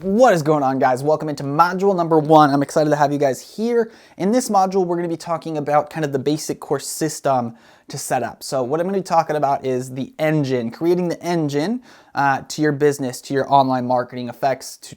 What is going on, guys? Welcome into module number 1. I'm excited to have you guys here. In this module, we're going to be talking about kind of the basic course system to set up. So what I'm going to be talking about is the engine, creating the engine to your business, to your online marketing affects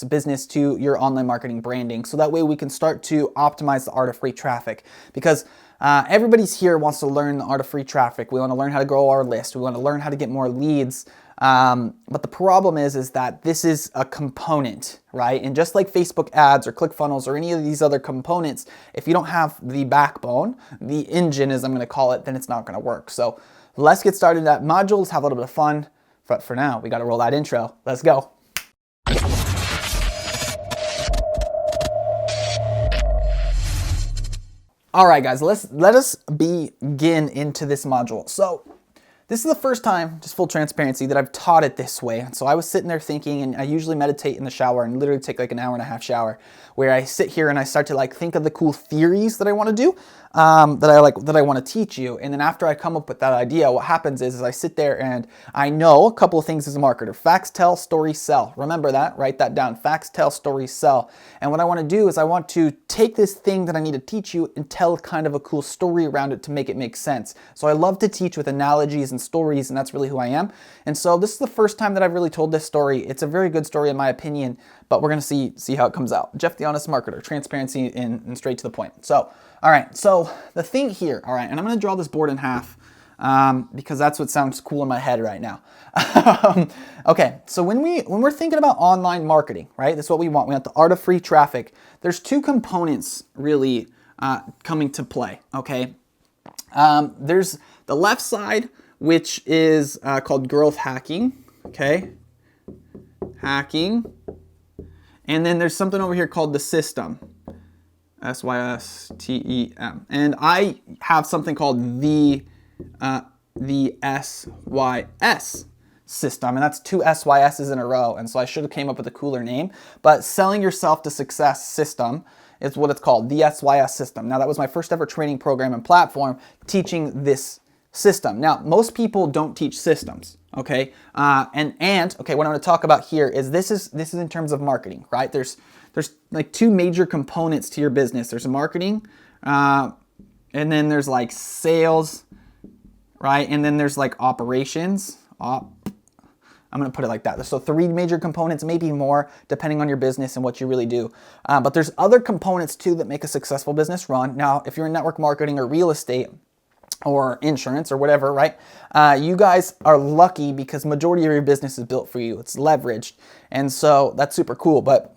business, to your online marketing branding. So that way we can start to optimize the art of free traffic, because everybody's here wants to learn the art of free traffic. We want to learn how to grow our list. We want to learn how to get more leads. But the problem is that this is a component, right? And just like Facebook ads or ClickFunnels or any of these other components, if you don't have the backbone, the engine as I'm going to call it, then it's not going to work. So let's get started in that module. Let's have a little bit of fun. But for now, we got to roll that intro. Let's go. All right, guys, let us begin into this module. So this is the first time, just full transparency, that I've taught it this way. And so I was sitting there thinking, and I usually meditate in the shower and literally take like an hour and a half shower, where I sit here and I start to like think of the cool theories that I want to do, that I want to teach you. And then after I come up with that idea, what happens is I sit there and I know a couple of things as a marketer: facts tell, stories sell. Remember that, write that down. Facts tell, stories sell. And what I want to do is I want to take this thing that I need to teach you and tell kind of a cool story around it to make it make sense. So I love to teach with analogies and stories, and that's really who I am. And so this is the first time that I've really told this story. It's a very good story in my opinion, but we're going to see how it comes out. Jeff the Honest Marketer, transparency and straight to the point. So, all right, so the thing here, all right, and I'm going to draw this board in half because that's what sounds cool in my head right now. Okay, so when we're thinking about online marketing, right, that's what we want. We want the art of free traffic. There's two components really coming to play, okay? There's the left side, which is called growth hacking, okay? Hacking. And then there's something over here called the system, SYSTEM. And I have something called the SYS system, and that's two SYS's in a row. And so I should have came up with a cooler name, but Selling Yourself to Success system is what it's called, the SYS system. Now that was my first ever training program and platform teaching this system. Now, most people don't teach systems, okay? Okay, what I'm going to talk about here is this is in terms of marketing, right? There's like two major components to your business. There's marketing, and then there's like sales, right? And then there's like operations. I'm going to put it like that. So 3 major components, maybe more, depending on your business and what you really do. But there's other components too that make a successful business run. Now, if you're in network marketing or real estate, or insurance or whatever, right? You guys are lucky because majority of your business is built for you. It's leveraged. And so that's super cool. But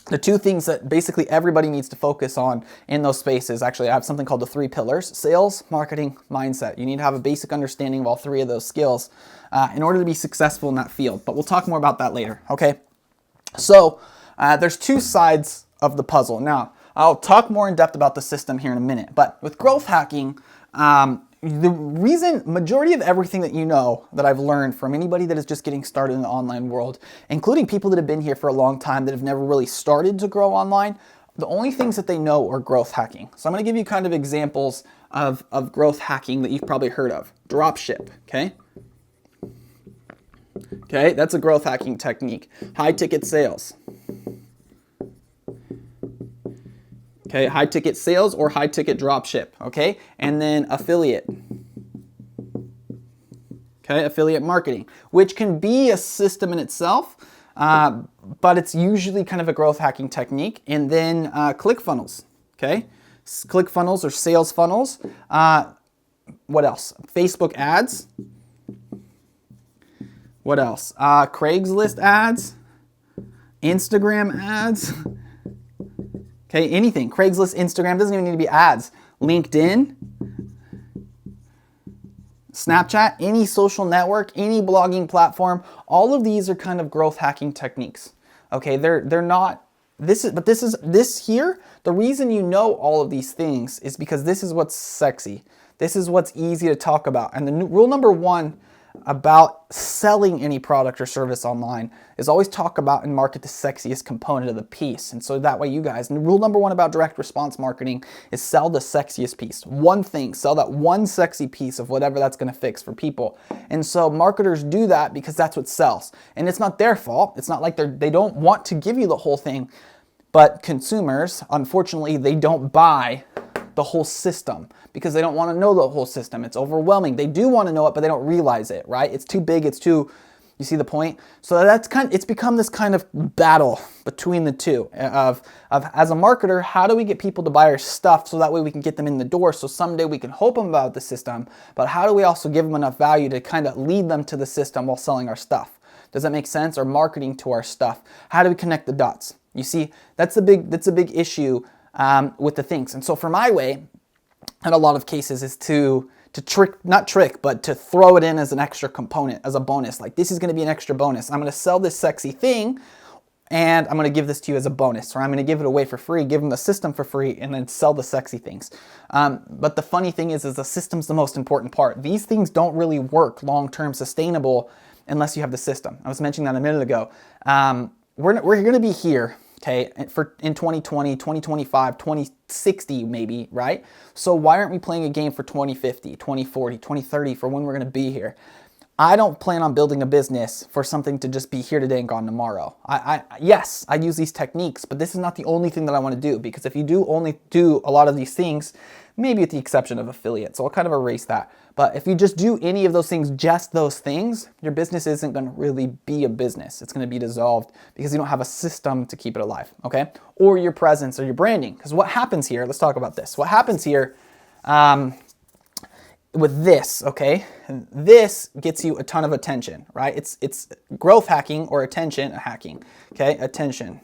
the two things that basically everybody needs to focus on in those spaces, actually I have something called the 3 pillars: sales, marketing, mindset. You need to have a basic understanding of all 3 of those skills in order to be successful in that field. But we'll talk more about that later, okay? So there's 2 sides of the puzzle. Now, I'll talk more in depth about the system here in a minute. But with growth hacking, the reason, majority of everything that you know that I've learned from anybody that is just getting started in the online world, including people that have been here for a long time that have never really started to grow online, the only things that they know are growth hacking. So I'm going to give you kind of examples of growth hacking that you've probably heard of. Dropship, okay? Okay, that's a growth hacking technique. High ticket sales. Okay, high ticket sales or high ticket drop ship, okay? And then affiliate. Okay, affiliate marketing, which can be a system in itself, but it's usually kind of a growth hacking technique. And then ClickFunnels, okay? ClickFunnels or sales funnels. What else? Facebook ads. What else? Craigslist ads. Instagram ads. Okay, anything. Craigslist, Instagram, doesn't even need to be ads. LinkedIn, Snapchat, any social network, any blogging platform, all of these are kind of growth hacking techniques. Okay, they're not, this here, the reason you know all of these things is because this is what's sexy. This is what's easy to talk about. And the rule number 1 about selling any product or service online is always talk about and market the sexiest component of the piece. And so that way you guys, and rule number one about direct response marketing is sell the sexiest piece. One thing, sell that one sexy piece of whatever that's going to fix for people. And so marketers do that because that's what sells. And it's not their fault. It's not like they don't want to give you the whole thing, but consumers, unfortunately, they don't buy the whole system because they don't want to know the whole system. It's overwhelming. They do want to know it, but they don't realize it, right? It's too big. It's too, you see the point? So it's become this kind of battle between the two of as a marketer, how do we get people to buy our stuff so that way we can get them in the door so someday we can hope them about the system, but how do we also give them enough value to kind of lead them to the system while selling our stuff? Does that make sense? Or marketing to our stuff? How do we connect the dots? You see, that's a big issue with the things. And so for my way, in a lot of cases, is to not trick, but to throw it in as an extra component, as a bonus. Like, this is going to be an extra bonus. I'm going to sell this sexy thing, and I'm going to give this to you as a bonus, or I'm going to give it away for free, give them the system for free, and then sell the sexy things. But the funny thing is the system's the most important part. These things don't really work long-term sustainable unless you have the system. I was mentioning that a minute ago. We're going to be here, okay, in 2020, 2025, 2060 maybe, right? So why aren't we playing a game for 2050, 2040, 2030 for when we're going to be here? I don't plan on building a business for something to just be here today and gone tomorrow. Yes, I use these techniques, but this is not the only thing that I want to do, because if you do only do a lot of these things, maybe with the exception of affiliate, so I'll kind of erase that. But if you just do any of those things, just those things, your business isn't going to really be a business. It's going to be dissolved because you don't have a system to keep it alive, okay? Or your presence or your branding. Because what happens here, let's talk about this. What happens here with this, okay? This gets you a ton of attention, right? It's growth hacking or attention hacking, okay? Attention.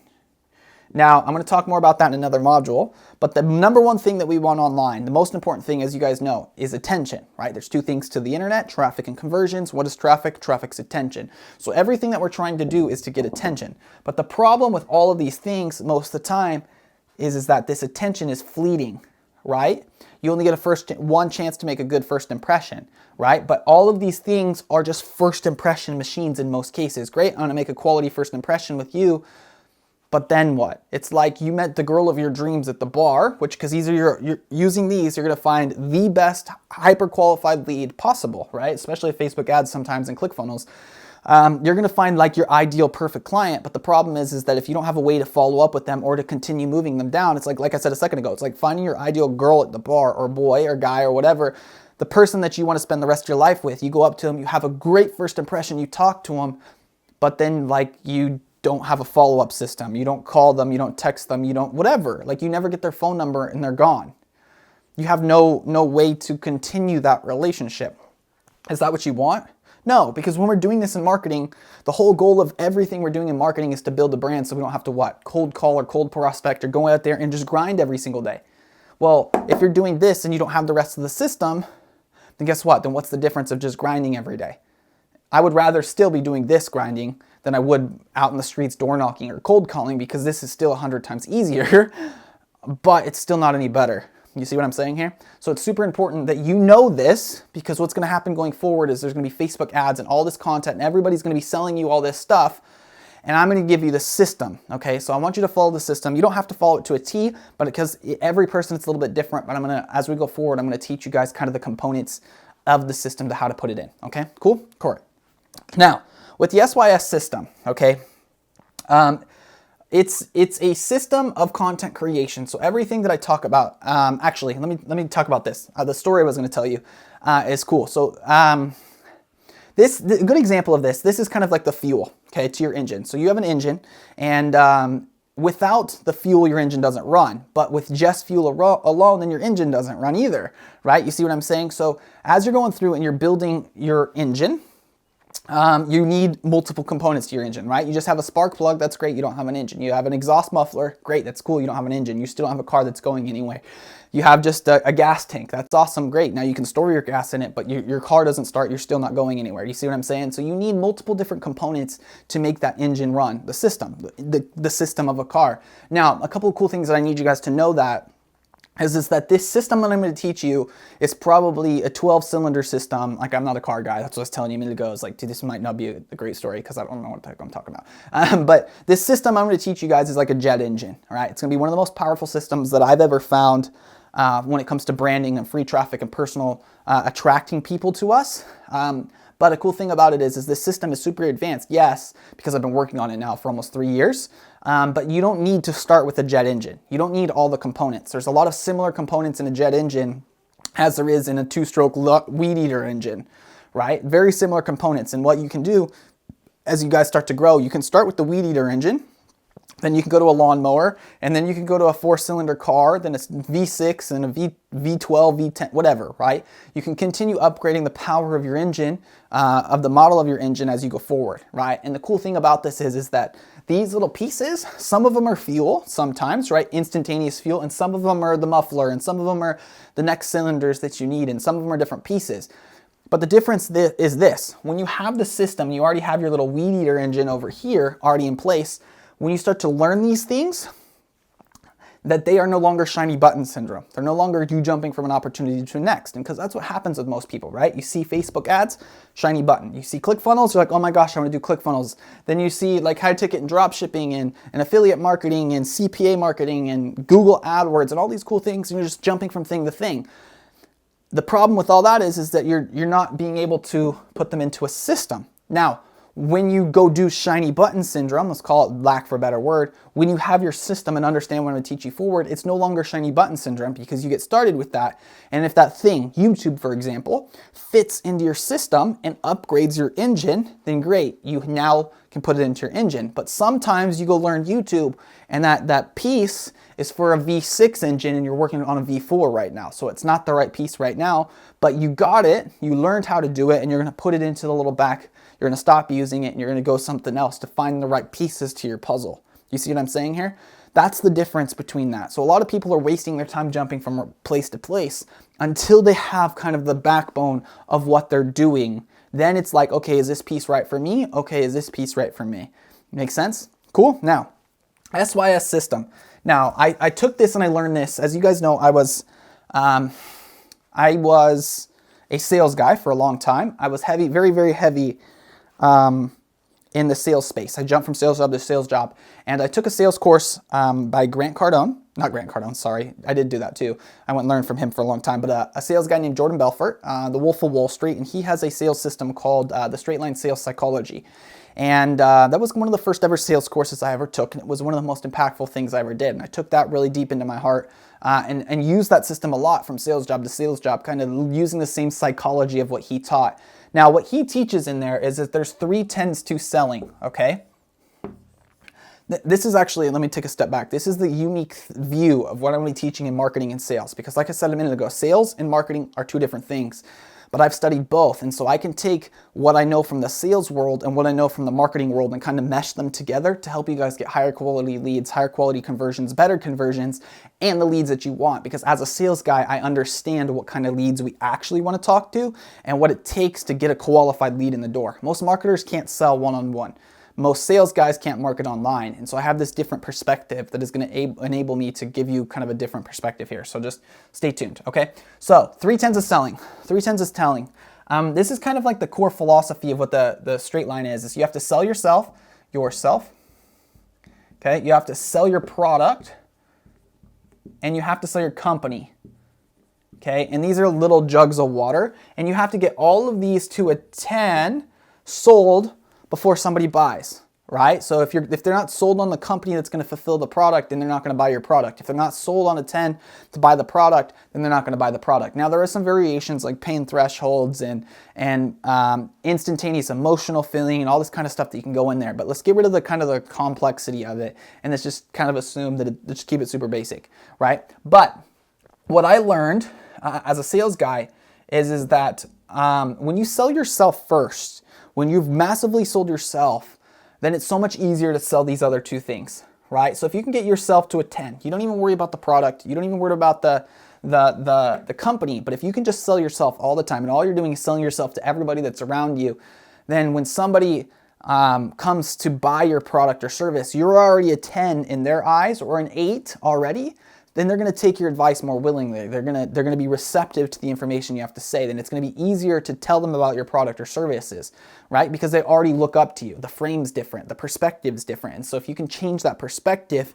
Now, I'm going to talk more about that in another module, but the number one thing that we want online, the most important thing, as you guys know, is attention, right? There's two things to the internet, traffic and conversions. What is traffic? Traffic's attention. So everything that we're trying to do is to get attention. But the problem with all of these things most of the time is that this attention is fleeting, right? You only get one chance to make a good first impression, right? But all of these things are just first impression machines in most cases. Great, I'm going to make a quality first impression with you. But then what? It's like you met the girl of your dreams at the bar, which, because you're using these, you're going to find the best hyper-qualified lead possible, right? Especially Facebook ads sometimes and ClickFunnels. You're going to find like your ideal perfect client, but the problem is that if you don't have a way to follow up with them or to continue moving them down, it's like I said a second ago, it's like finding your ideal girl at the bar, or boy or guy or whatever, the person that you want to spend the rest of your life with. You go up to them, you have a great first impression, you talk to them, but then like you don't have a follow-up system. You don't call them, you don't text them, you don't whatever. Like, you never get their phone number and they're gone. You have no way to continue that relationship. Is that what you want? No, because when we're doing this in marketing, the whole goal of everything we're doing in marketing is to build a brand so we don't have to what? Cold call or cold prospect or go out there and just grind every single day. Well, if you're doing this and you don't have the rest of the system, then guess what? Then what's the difference of just grinding every day? I would rather still be doing this grinding than I would out in the streets door knocking or cold calling, because this is still 100 times easier, but it's still not any better. You see what I'm saying here? So it's super important that you know this, because what's going to happen going forward is there's going to be Facebook ads and all this content, and everybody's going to be selling you all this stuff, and I'm going to give you the system, okay? So I want you to follow the system. You don't have to follow it to a T, but because every person is a little bit different, but as we go forward, I'm going to teach you guys kind of the components of the system to how to put it in, okay? Cool? Cool. Now, with the SYS system, okay, it's a system of content creation. So everything that I talk about, actually, let me talk about this. The story I was going to tell you is cool. So a good example of this is kind of like the fuel, okay, to your engine. So you have an engine, and without the fuel, your engine doesn't run. But with just fuel alone, then your engine doesn't run either, right? You see what I'm saying? So as you're going through and you're building your engine, you need multiple components to your engine, right? You just have a spark plug, that's great, you don't have an engine. You have an exhaust muffler, great, that's cool, you don't have an engine. You still don't have a car that's going anywhere. You have just a gas tank, that's awesome, great. Now you can store your gas in it, but your car doesn't start, you're still not going anywhere. You see what I'm saying? So you need multiple different components to make that engine run, the system, the system of a car. Now, a couple of cool things that I need you guys to know that is that this system that I'm going to teach you is probably a 12-cylinder system. Like, I'm not a car guy. That's what I was telling you a minute ago. It's like, dude, this might not be a great story because I don't know what the heck I'm talking about. But this system I'm going to teach you guys is like a jet engine, all right? It's going to be one of the most powerful systems that I've ever found when it comes to branding and free traffic and personal attracting people to us. But a cool thing about it is this system is super advanced, yes, because I've been working on it now for almost 3 years, but you don't need to start with a jet engine. You don't need all the components. There's a lot of similar components in a jet engine as there is in a 2-stroke weed eater engine, right? Very similar components. And what you can do as you guys start to grow, you can start with the weed eater engine, then you can go to a lawnmower, and then you can go to a 4-cylinder car, then it's V6 and a V12, V10, whatever, right? You can continue upgrading the power of your engine, of the model of your engine as you go forward, right? And the cool thing about this is that these little pieces, some of them are fuel sometimes, right? Instantaneous fuel, and some of them are the muffler, and some of them are the next cylinders that you need, and some of them are different pieces. But the difference is this: when you have the system, you already have your little weed eater engine over here already in place. When you start to learn these things, that they are no longer shiny button syndrome. They're no longer you jumping from an opportunity to the next. And because that's what happens with most people, right? You see Facebook ads, shiny button. You see ClickFunnels, you're like, oh my gosh, I want to do ClickFunnels. Then you see like high ticket and drop shipping and affiliate marketing and CPA marketing and Google AdWords and all these cool things. And you're just jumping from thing to thing. The problem with all that is that you're not being able to put them into a system. Now, when you go do shiny button syndrome, let's call it lack for a better word, when you have your system and understand what I'm going to teach you forward, it's no longer shiny button syndrome because you get started with that. And if that thing, YouTube for example, fits into your system and upgrades your engine, then great, you now can put it into your engine. But sometimes you go learn YouTube and that piece is for a V6 engine and you're working on a V4 right now. So it's not the right piece right now, but you got it, you learned how to do it, and you're going to put it into the little back. You're going to stop using it and you're going to go something else to find the right pieces to your puzzle. You see what I'm saying here? That's the difference between that. So a lot of people are wasting their time jumping from place to place until they have kind of the backbone of what they're doing. Then it's like, okay, is this piece right for me? Okay, is this piece right for me? Make sense? Cool. Now, SYS system. Now, I took this and I learned this. As you guys know, I was a sales guy for a long time. I was heavy, very, very heavy in the sales space. I jumped from sales job to sales job, and I took a sales course by Grant Cardone. Not Grant Cardone, sorry. I did do that too. I went and learned from him for a long time, but a sales guy named Jordan Belfort, the Wolf of Wall Street, and he has a sales system called the Straight Line Sales Psychology. And that was one of the first ever sales courses I ever took, and it was one of the most impactful things I ever did. And I took that really deep into my heart and used that system a lot from sales job to sales job, kind of using the same psychology of what he taught. Now, what he teaches in there is that there's 3 tenets to selling, okay? This is actually, let me take a step back. This is the unique view of what I'm going to be teaching in marketing and sales, because like I said a minute ago, sales and marketing are 2 different things. But I've studied both, and so I can take what I know from the sales world and what I know from the marketing world and kind of mesh them together to help you guys get higher quality leads, higher quality conversions, better conversions, and the leads that you want. Because as a sales guy, I understand what kind of leads we actually want to talk to and what it takes to get a qualified lead in the door. Most marketers can't sell one-on-one. Most sales guys can't market online. And so I have this different perspective that is going to enable me to give you kind of a different perspective here. So just stay tuned, okay? So 3 tenets of selling. 3 tenets of telling. This is kind of like the core philosophy of what the straight line is you have to sell yourself, okay? You have to sell your product, and you have to sell your company, okay? And these are little jugs of water, and you have to get all of these to a 10 sold before somebody buys, right? So if they're not sold on the company that's going to fulfill the product, then they're not going to buy your product. If they're not sold on a 10 to buy the product, then they're not going to buy the product. Now, there are some variations like pain thresholds and instantaneous emotional feeling and all this kind of stuff that you can go in there. But let's get rid of the kind of the complexity of it, and let's just kind of assume that let's keep it super basic, right? But what I learned as a sales guy is that when you sell yourself first, when you've massively sold yourself, then it's so much easier to sell these other 2 things, right? So if you can get yourself to a 10, you don't even worry about the product, you don't even worry about the company, but if you can just sell yourself all the time and all you're doing is selling yourself to everybody that's around you, then when somebody comes to buy your product or service, you're already a 10 in their eyes or an 8 already. then they're going to take your advice more willingly. They're going to be receptive to the information you have to say. Then it's going to be easier to tell them about your product or services, right? Because they already look up to you. The frame's different, the perspective's different. And so if you can change that perspective,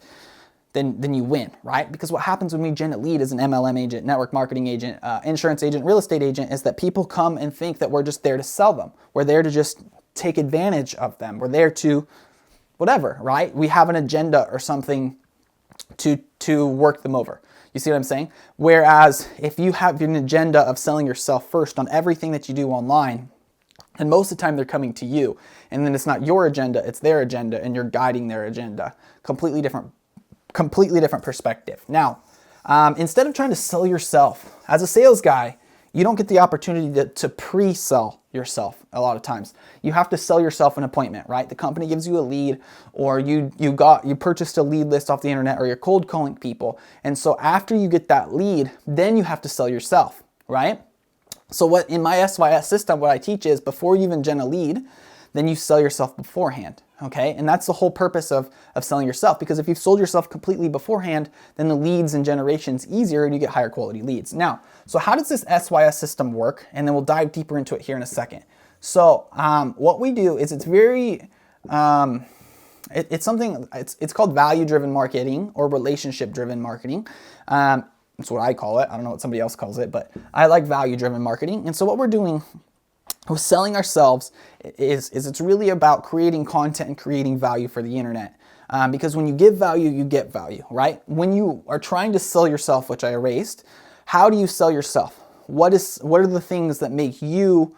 then you win, right? Because what happens when we gen a lead as an MLM agent, network marketing agent, insurance agent, real estate agent, is that people come and think that we're just there to sell them. We're there to just take advantage of them. We're there to whatever, right? We have an agenda or something to work them over. You see what I'm saying? Whereas if you have an agenda of selling yourself first on everything that you do online, and most of the time they're coming to you, and then it's not your agenda, it's their agenda, and you're guiding their agenda. Completely different perspective. Now, instead of trying to sell yourself, as a sales guy, you don't get the opportunity to pre-sell yourself a lot of times. You have to sell yourself an appointment, right? The company gives you a lead, or you purchased a lead list off the internet, or you're cold calling people. And so after you get that lead, then you have to sell yourself, right? So what in my SYS system, what I teach is before you even gen a lead, then you sell yourself beforehand, okay? And that's the whole purpose of selling yourself, because if you've sold yourself completely beforehand, then the leads and generation's easier and you get higher quality leads. Now, so how does this SYS system work? And then we'll dive deeper into it here in a second. So what we do is it's very, it's called value-driven marketing or relationship-driven marketing. That's what I call it. I don't know what somebody else calls it, but I like value-driven marketing. And so what we're doing with selling ourselves is it's really about creating content and creating value for the internet. Because when you give value, you get value, right? When you are trying to sell yourself, which I erased, how do you sell yourself? What are the things that make you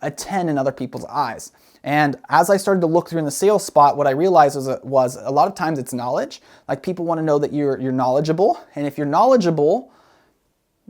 a 10 in other people's eyes? And as I started to look through in the sales spot, what I realized was a lot of times it's knowledge. Like people want to know that you're knowledgeable. And if you're knowledgeable,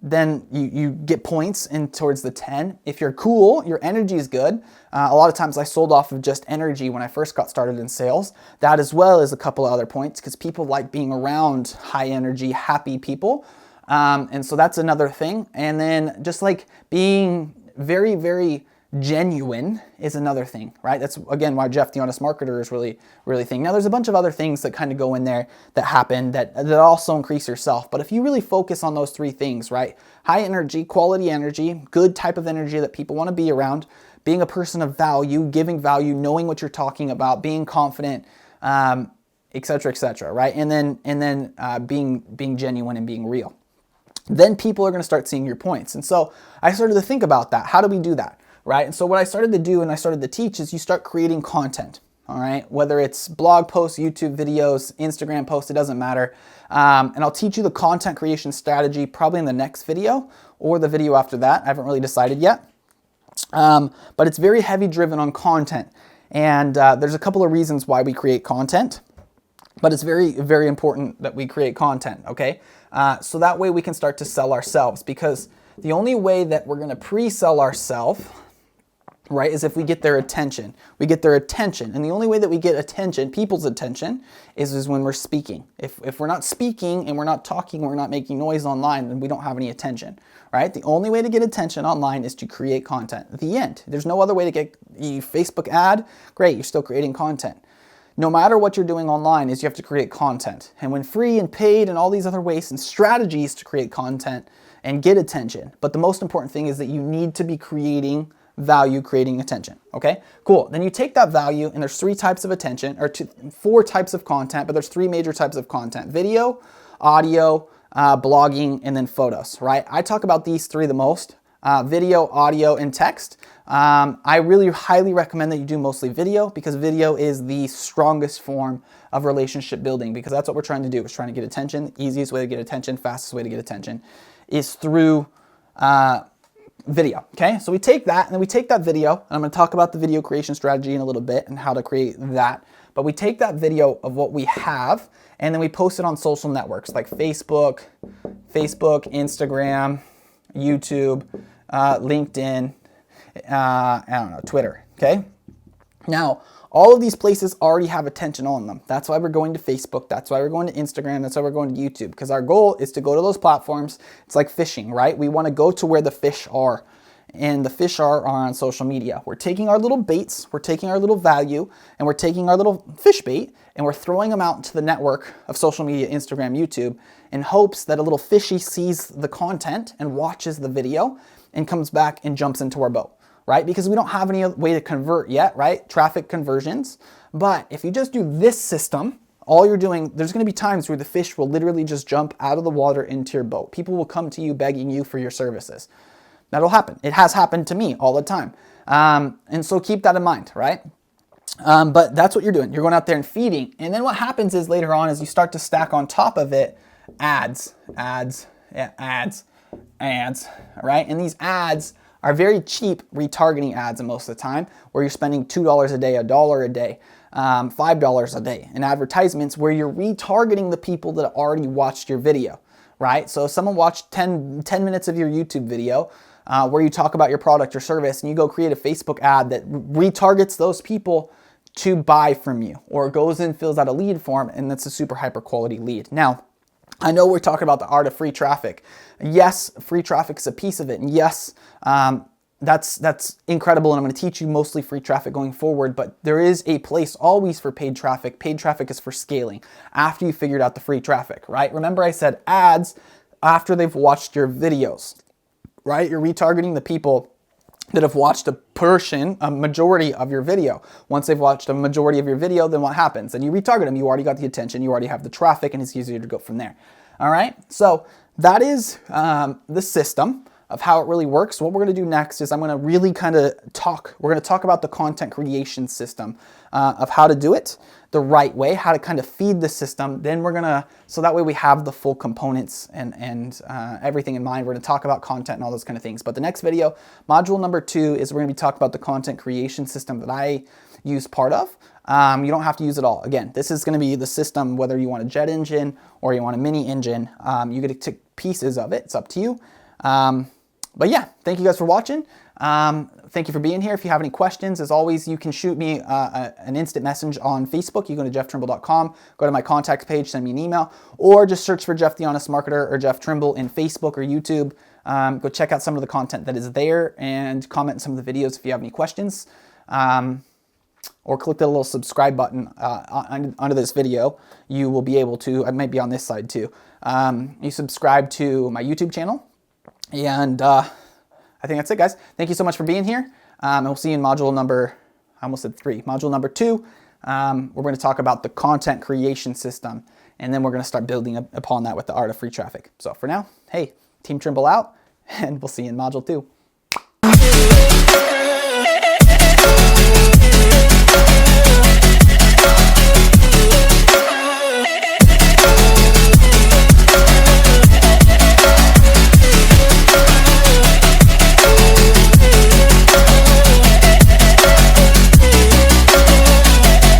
then you get points in towards the 10. If you're cool, your energy is good. A lot of times I sold off of just energy when I first got started in sales. That as well as a couple of other points, because people like being around high energy, happy people. And so that's another thing. And then just like being very, very genuine is another thing, right? That's again why Jeff the Honest Marketer is really thing. Now there's a bunch of other things that kind of go in there that happen that also increase yourself. But if you really focus on those three things, right? High energy, quality energy, good type of energy that people want to be around, being a person of value, giving value, knowing what you're talking about, being confident, et cetera, right? And then being genuine and being real. Then people are going to start seeing your points. And so I started to think about that. How do we do that? Right? And so what I started to do and I started to teach is you start creating content, all right? Whether it's blog posts, YouTube videos, Instagram posts, it doesn't matter. And I'll teach you the content creation strategy probably in the next video or the video after that. I haven't really decided yet. But it's very heavy driven on content. And there's a couple of reasons why we create content, but it's very, very important that we create content, okay? So that way we can start to sell ourselves, because the only way that we're going to pre-sell ourselves, right, is if we get their attention. We get their attention. And the only way that we get attention, people's attention, is when we're speaking. If we're not speaking and we're not talking, we're not making noise online, then we don't have any attention, right? The only way to get attention online is to create content. The end. There's no other way to get a Facebook ad. Great, you're still creating content. No matter what you're doing online, is you have to create content. And when free and paid and all these other ways and strategies to create content and get attention. But the most important thing is that you need to be creating value, creating attention. Okay, cool. Then you take that value, and there's three types of attention, or four types of content, but there's three major types of content: video, audio, blogging, and then photos, right? I talk about these three the most: video, audio, and text. I really highly recommend that you do mostly video, because video is the strongest form of relationship building, because that's what we're trying to do. We're trying to get attention. The easiest way to get attention, fastest way to get attention is through video, okay? So we take that, and then we take that video, and I'm going to talk about the video creation strategy in a little bit and how to create that. But we take that video of what we have, and then we post it on social networks like Facebook, Instagram, YouTube, LinkedIn, I don't know, Twitter, okay? Now, all of these places already have attention on them. That's why we're going to Facebook. That's why we're going to Instagram. That's why we're going to YouTube, because our goal is to go to those platforms. It's like fishing, right? We want to go to where the fish are, and the fish are on social media. We're taking our little baits, we're taking our little value, and we're taking our little fish bait, and we're throwing them out into the network of social media, Instagram, YouTube, in hopes that a little fishy sees the content and watches the video and comes back and jumps into our boat, right? Because we don't have any way to convert yet, right? Traffic conversions. But if you just do this system, all you're doing, there's going to be times where the fish will literally just jump out of the water into your boat. People will come to you begging you for your services. That'll happen. It has happened to me all the time. And so keep that in mind, right? But that's what you're doing. You're going out there and feeding. And then what happens is later on is you start to stack on top of it ads, right? And these ads are very cheap retargeting ads most of the time, where you're spending $2 a day, $1 a day, $5 a day in advertisements, where you're retargeting the people that already watched your video, right? So if someone watched 10 minutes of your YouTube video where you talk about your product or service, and you go create a Facebook ad that retargets those people to buy from you, or goes in, fills out a lead form, and that's a super hyper quality lead. Now, I know we're talking about the art of free traffic. Yes, free traffic is a piece of it. And yes, that's incredible. And I'm going to teach you mostly free traffic going forward, but there is a place always for paid traffic. Paid traffic is for scaling after you figured out the free traffic, right? Remember I said ads after they've watched your videos, right? You're retargeting the people that have watched a majority of your video. Once they've watched a majority of your video, then what happens? Then you retarget them. You already got the attention. You already have the traffic, and it's easier to go from there. All right. So that is the system of how it really works. What we're going to do next is I'm going to really we're going to talk about the content creation system of how to do it the right way, how to kind of feed the system. Then we're going to, so that way we have the full components and everything in mind. We're going to talk about content and all those kind of things. But the next video, module number 2, is we're going to be talking about the content creation system that I use part of. You don't have to use it all. Again, this is going to be the system, whether you want a jet engine or you want a mini engine. You get to take pieces of it. It's up to you. But yeah, thank you guys for watching. Thank you for being here. If you have any questions, as always, you can shoot me an instant message on Facebook. You go to jefftrimble.com, go to my contact page, send me an email, or just search for Jeff the Honest Marketer or Jeff Trimble in Facebook or YouTube. Go check out some of the content that is there and comment in some of the videos if you have any questions. Or click the little subscribe button under this video. You will be able to, it might be on this side too. You subscribe to my YouTube channel. And I think that's it, guys. Thank you so much for being here. And we'll see you in module number, I almost said 3, module number 2. We're going to talk about the content creation system, and then we're going to start building upon that with the art of free traffic. So for now, hey, Team Trimble out, and we'll see you in module 2.